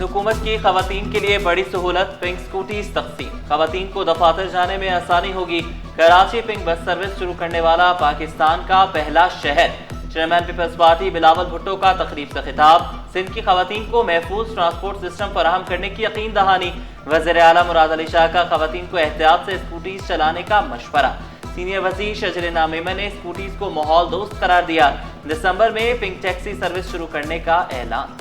हुकूमत की खवातीन के लिए बड़ी सहूलत, पिंक स्कूटीज तकसीम। खवातीन को दफातर जाने में आसानी होगी। कराची पिंक बस सर्विस शुरू करने वाला पाकिस्तान का पहला शहर। चेयरमैन पीपल्स पार्टी बिलावल भुट्टो का तकरीब से खिताब। सिंध की खवातीन को महफूज ट्रांसपोर्ट सिस्टम फराहम करने की यकीन दहानी। वज़ीर आला मुराद अली शाह का खवातीन को एहतियात से स्कूटीज चलाने का मशवरा। सीनियर वज़ीर शजरीना मेमन ने स्कूटीज को माहौल दोस्त करार दिया। दिसंबर में पिंक टैक्सी सर्विस शुरू करने का ऐलान।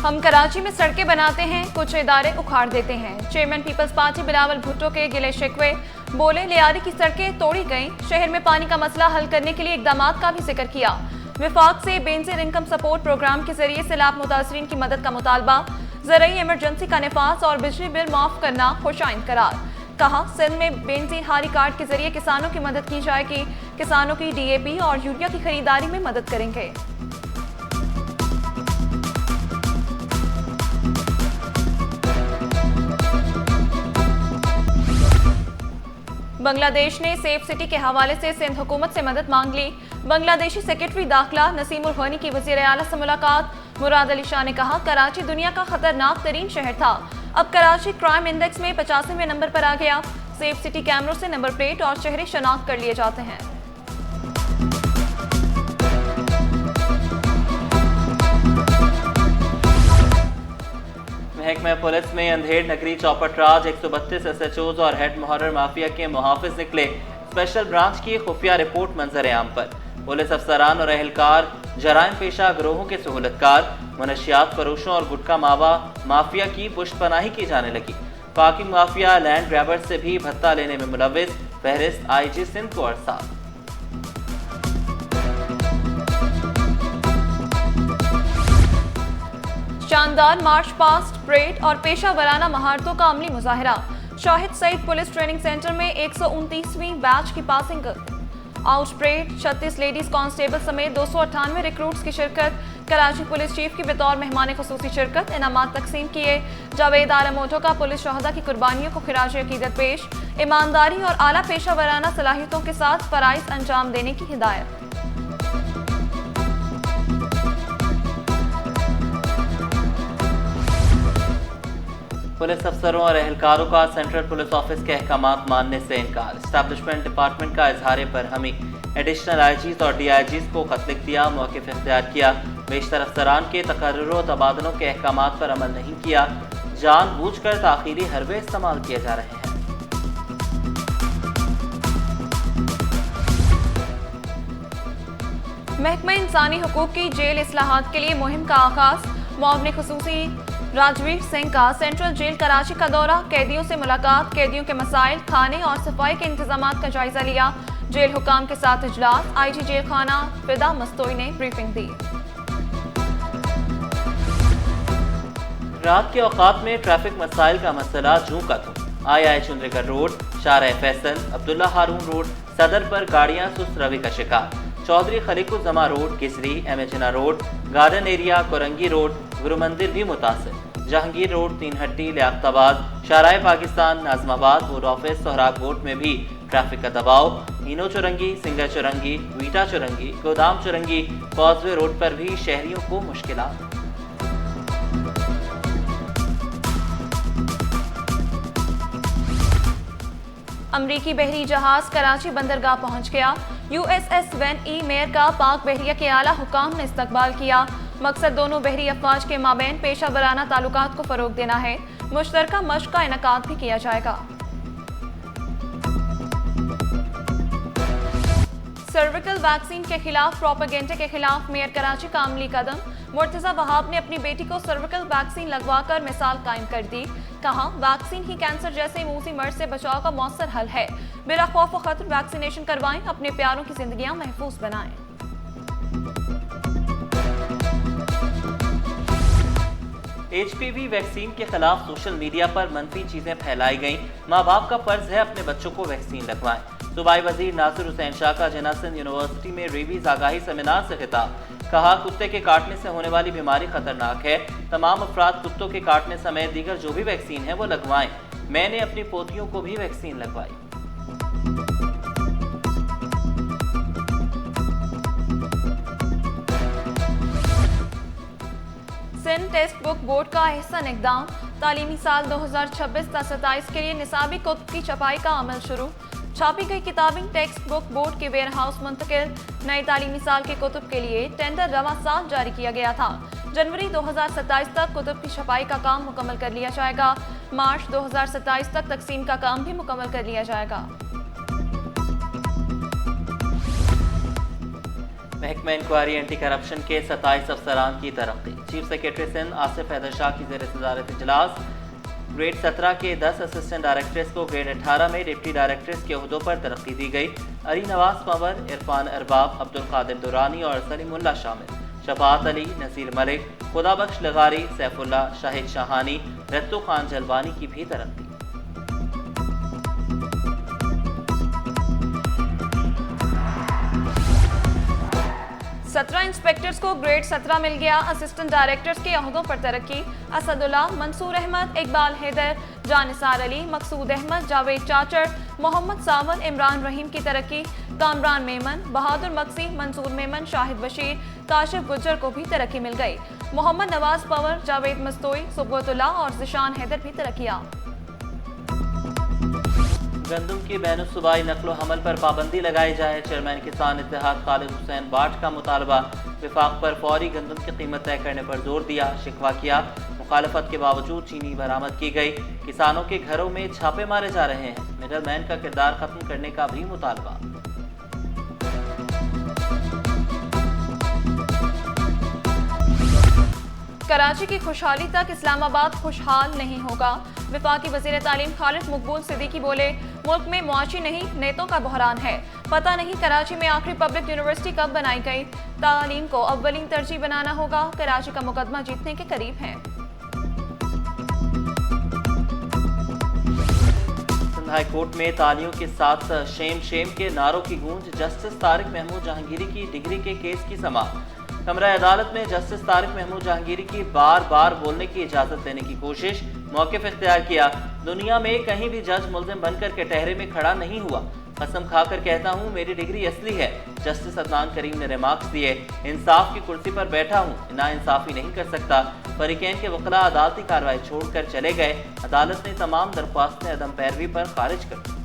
हम कराची में सड़कें बनाते हैं, कुछ इदारे उखाड़ देते हैं। चेयरमैन पीपल्स पार्टी बिलावल भुट्टो के गिले शिकवे। बोले, लियारी की सड़कें तोड़ी गईं। शहर में पानी का मसला हल करने के लिए इकदाम का भी जिक्र किया। विफाक से बेनजीर इनकम सपोर्ट प्रोग्राम के जरिए सैलाब मुतासरीन की मदद का मुतालबा। ज़रूरी इमरजेंसी का निफाज और बिजली बिल माफ करना खुशाइन करार। कहा, सिंध में बेनजीर हारी कार्ड के जरिए किसानों की मदद की जाएगी। किसानों की DAP और यूरिया की खरीदारी में मदद करेंगे। बांग्लादेश ने सेफ सिटी के हवाले से सिंध हुकूमत से मदद मांग ली। बांग्लादेशी सेक्रेटरी दाखिला नसीम उल गनी की वज़ीर आला से मुलाकात। मुराद अली शाह ने कहा, कराची दुनिया का खतरनाक तरीन शहर था, अब कराची क्राइम इंडेक्स में 85वें नंबर पर आ गया। सेफ सिटी कैमरों से नंबर प्लेट और चेहरे शनाख्त कर लिए जाते हैं। महकमा पुलिस में अंधेर नगरी चौपट राज 132 SHOs और हेड मुहर्रर माफिया के मुहाफिज निकले। स्पेशल ब्रांच की खुफिया रिपोर्ट मंजर आम पर। पुलिस अफसरान और अहलकार जराइम पेशा गिरोहों के सहूलतकार। मनशियात फरोशों और गुटका मावा माफिया की पुष्टपनाही की जाने लगी। पाकिंग माफिया लैंड ग्रैबर्स से भी भत्ता लेने में मुलविस। फहरिस्त IG सिंध को अरसा। शानदार मार्च पास्ट, परेड और पेशा वराना महारतों का अमली मुजाहिरा। Shahid Saeed police training centre में 129वीं बैच की passing out parade. 36 ladies constable समेत 298 रिक्रूट्स की शिरकत। कराची पुलिस चीफ की बतौर मेहमान खुसूसी शिरकत। इनामात तकसीम किए। जावेद आलम ओटो का पुलिस शहदा की कुर्बानियों को खिराज अकीदत पेश। ईमानदारी और आला पेशा वराना सलाहियतों के साथ फराइज अंजाम देने की हिदायत। पुलिस अफसरों और अहलकारों का सेंट्रल पुलिस ऑफिस के अहकामात मानने से इनकार। एस्टैब्लिशमेंट डिपार्टमेंट का इजहार बरहमी। एडिशनल IGs और DIGs को खत लिख दिया, मौक़िफ़ इख्तियार किया। बेशतर अफसरान के तकर्रुर और तबादलों के अहकामात पर अमल नहीं किया। जानबूझकर ताख़ीरी हरबे इस्तेमाल किए जा रहे हैं। महकमा इंसानी हुकूक की जेल इस्लाहात के लिए मुहिम का आगाज। मुआवने खुसूसी राजवीर सिंह का सेंट्रल जेल कराची का दौरा। कैदियों से मुलाकात। कैदियों के मसाइल, खाने और सफाई के इंतजामात का जायजा लिया। जेल हुकाम के साथ इजलास। IG जेल खाना फिदा मस्तोई ने ब्रीफिंग दी। रात के औकात में ट्रैफिक मसाइल का मसला जूं का तू। II चुंद्रीगढ़ रोड, शाहराह फैसल, अब्दुल्ला हारून रोड, सदर पर गाड़ियां सुस्त रवि का शिकार। चौधरी खलीकुज़्ज़मा रोड, किसरी, MH Jinnah road, garden area, Korangi road, Guru Mandir भी मुतासिर। जहांगीर रोड, तीन हट्टी, लियाकताबाद, शाहराह पाकिस्तान, नाजमाबाद, बोर्ड ऑफिस, सोहराब गोट में भी ट्रैफिक का दबाव। इनो Chowrangi, singer Chowrangi, Vita Chowrangi, Godam Chowrangi, causeway road पर भी शहरियों को मुश्किलात। अमरीकी बहरी जहाज कराची बंदरगाह पहुंच गया। USS वेन ई मेयर का पाक बहरिया के आला हुकाम ने इस्तकबाल किया। मकसद दोनों बहरी अफवाज के माबैन पेशा वराना ताल्लुकात को फरोग देना है। मुश्तरका मश्क का इनकाद भी किया जाएगा। सर्विकल वैक्सीन के खिलाफ प्रोपेगेंडे के खिलाफ मेयर कराची का अमली कदम। मुर्तजा वहाब ने अपनी बेटी को सर्विकल वैक्सीन लगवाकर मिसाल कायम कर दी। कहा, वैक्सीन ही कैंसर जैसे मूसी मर्ज से बचाव का मौसर हल है। बिला खौफ व खतर वैक्सीनेशन करवाएं, अपने प्यारों की जिंदगियां महफूज बनाएं। HPV वैक्सीन के खिलाफ सोशल मीडिया पर मनफी चीजें फैलाई गईं। माँ बाप का फर्ज है अपने बच्चों को वैक्सीन लगवाएं। सूबाई वजीर नासिर हुसैन शाह का जिन्ना सिंध यूनिवर्सिटी में रेबीज आगाही सेमिनार से खिताब। कहा, कुत्ते के काटने से होने वाली बीमारी खतरनाक है। तमाम अफराद कुत्तों के काटने समेत दीगर जो भी वैक्सीन है वो लगवाएं। मैंने अपनी पोतियों को भी वैक्सीन लगवाई। सिंध टेक्स्ट बुक बोर्ड का अहसन इकदाम। तालीमी साल 2026-27 के लिए निसाबी कुतुब की छपाई का अमल शुरू। छापी गई किताबें टेक्स्ट बुक बोर्ड के वेयर हाउस मुंतकिल। नए तालीमी साल के कुतुब के लिए टेंडर रवा साल जारी किया गया था। जनवरी 2027 तक कुतुब की छपाई का काम मुकम्मल कर लिया जाएगा। मार्च 2027 तक तकसीम का काम भी मुकम्मल कर लिया जाएगा। महकमा इंक्वायरी एंटी करप्शन के 27 अफसरान की तरक्की। चीफ सेक्रेटरी सिंध आसिफ हैदर शाह की ज़ेर सदारत इजलास। ग्रेड 17 के 10 असिस्टेंट डायरेक्टर्स को ग्रेड 18 में डिप्टी डायरेक्टर्स के ओहदों पर तरक्की दी गई। अली नवाज पंवर, इरफान अरबाब, अब्दुल कादिर दुरानी और सलीमुल्लाह शामिल। शफाअत अली, नसीर मलिक, खुदाबख्श लगारी, सैफुल्लाह, शाहिद शाहानी, रत्तू खान जलवानी की भी तरक्की। सत्रह इंस्पेक्टर्स को ग्रेड 17 मिल गया। असिस्टेंट डायरेक्टर्स के ओहदों पर तरक्की। असदुल्लाह, मंसूर अहमद, इकबाल हैदर, जानिसार अली, मकसूद अहमद, जावेद चाचर, मोहम्मद सावल, इमरान रहीम की तरक्की। कामरान मेमन, बहादुर मक्सी, मंसूर मेमन, शाहिद बशीर, काशिफ गुज्जर को भी तरक्की मिल गई। मोहम्मद नवाज पंवर, जावेद मस्तोई, सुबोतुल्लाह और जिशान हैदर भी तरक्कियाँ। गंदम की बैन सूबाई नकलो हमल पर पाबंदी लगाई जाए। चेयरमैन किसान इत्तेहाद खालिद हुसैन बाट का मुतालबा। विफाक पर फौरी गंदम की कीमत तय करने पर जोर दिया। शिकवा किया, मुखालफत के बावजूद चीनी बरामद की गई। किसानों के घरों में छापे मारे जा रहे हैं। मिडल मैन का किरदार खत्म करने का भी मुतालबा। कराची की खुशहाली तक इस्लामाबाद खुशहाल नहीं होगा। वफाकी वज़ीर तालीम खालिद मकबूल सिद्दीकी बोले, मुल्क में मुआशी नहीं नेतों का बहरान है। पता नहीं कराची में आखिरी पब्लिक यूनिवर्सिटी कब बनाई गई। तालीम को अव्वलीन तरजीह बनाना होगा। कराची का मुकदमा जीतने के करीब है। हाई कोर्ट में तालियों के साथ शेम शेम के नारों की गूंज। जस्टिस तारिक महमूद जहांगीरी की डिग्री के केस की समाअत। कमरा अदालत में जस्टिस तारिक महमूद जहांगीरी की बार बार बोलने की इजाजत देने की कोशिश। मौक़िफ़ इख्तियार किया। दुनिया में कहीं भी जज मुल्ज़िम बनकर कटहरे में खड़ा नहीं हुआ। कसम खाकर कहता हूँ मेरी डिग्री असली है। जस्टिस अदनान करीम ने रिमार्क्स दिए। इंसाफ की कुर्सी पर बैठा हूँ, ना इंसाफी नहीं कर सकता। फरीकैन के वकला अदालती कार्रवाई छोड़कर चले गए। अदालत ने तमाम दरख्वास्तें अदम पैरवी पर खारिज कर दी।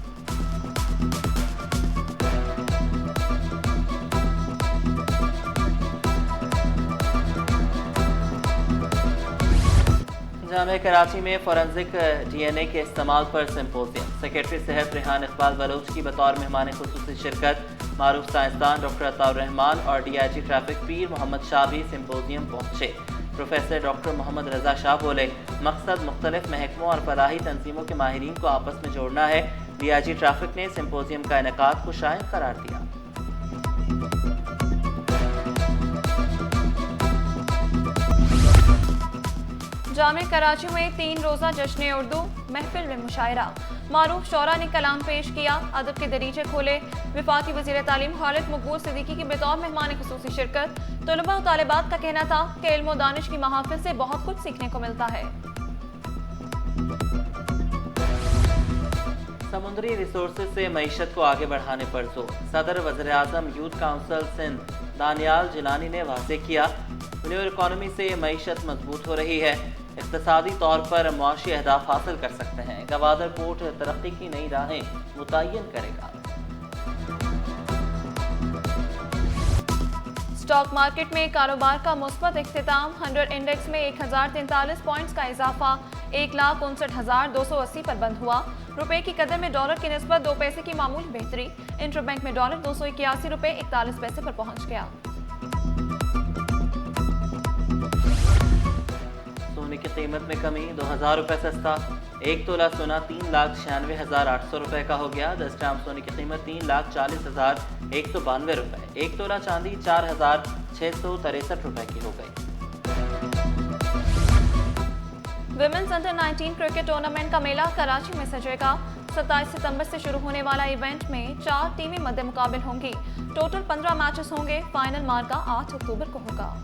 जामिया कराची में फोरेंसिक DNA के इस्तेमाल पर सिम्पोजियम। सेक्रेटरी सेहत रेहान इकबाल बलोच की बतौर मेहमान खुसूसी शिरकत। मारूफ साइंसदान डॉक्टर अताउर रहमान और DIG ट्रैफिक पीर मोहम्मद शाह भी सिम्पोजियम पहुँचे। प्रोफेसर डॉक्टर मोहम्मद रजा शाह बोले, मकसद मुख्तलिफ महकमों और फलाही तंजीमों के माहिरीन को आपस में जोड़ना है। DIG ट्रैफिक ने सिम्पोजियम का इनेकाद को शायद करार दिया। जामिया कराची में 3 रोज़ा जश्न उर्दू महफिल में मुशायरा। मारूफ शौरा ने कलाम पेश किया, अदब के दरीचे खोले। वफाकी वज़ीर तालीम खालिद मकबूल सिद्दीकी की बतौर मेहमान खुसूसी शिरकत। तलबा और तालिबात का कहना था कि इल्म और दानिश की महाफिल से बहुत कुछ सीखने को मिलता है। समुद्री रिसोर्सेज से मईशत को आगे बढ़ाने पर जोर। सदर वज़ीर आज़म यूथ काउंसिल सिंध दानियाल जिलानी ने वाज़ेह किया, न्यू इकोनॉमी से मईशत मजबूत हो रही है। इक़्तिसादी तौर पर मुआशी अहदाफ हासिल कर सकते हैं। गवादर पोर्ट तरक्की की नई राहें मुतय्यन करेगा। स्टॉक मार्केट में कारोबार का मुस्बत इख्तिताम। 100 इंडेक्स में 1043 पॉइंट्स का इजाफा 1,59,280 पर बंद हुआ। रुपए की कदर में डॉलर की निस्बत 2 पैसे की मामूली बेहतरी। इंटरबैंक में डॉलर 281 रुपए 41 पैसे पर पहुंच गया। सोने की कीमत में कमी, 2000 रुपये सस्ता। 1 तोला सोना 3,96,800 रुपये का हो गया। 10 ग्राम सोने की कीमत 3,40,192 रुपये। 1 तोला चांदी 4,663 रुपये की हो गई। विमेंस अंडर 19 क्रिकेट टूर्नामेंट का मेला कराची में सजेगा। 27 सितंबर से शुरू होने वाला इवेंट में 4 टीमें मद्दे मुकाबिल होंगी। टोटल 15 मैचेस होंगे। फाइनल मार्का 8 अक्टूबर को होगा।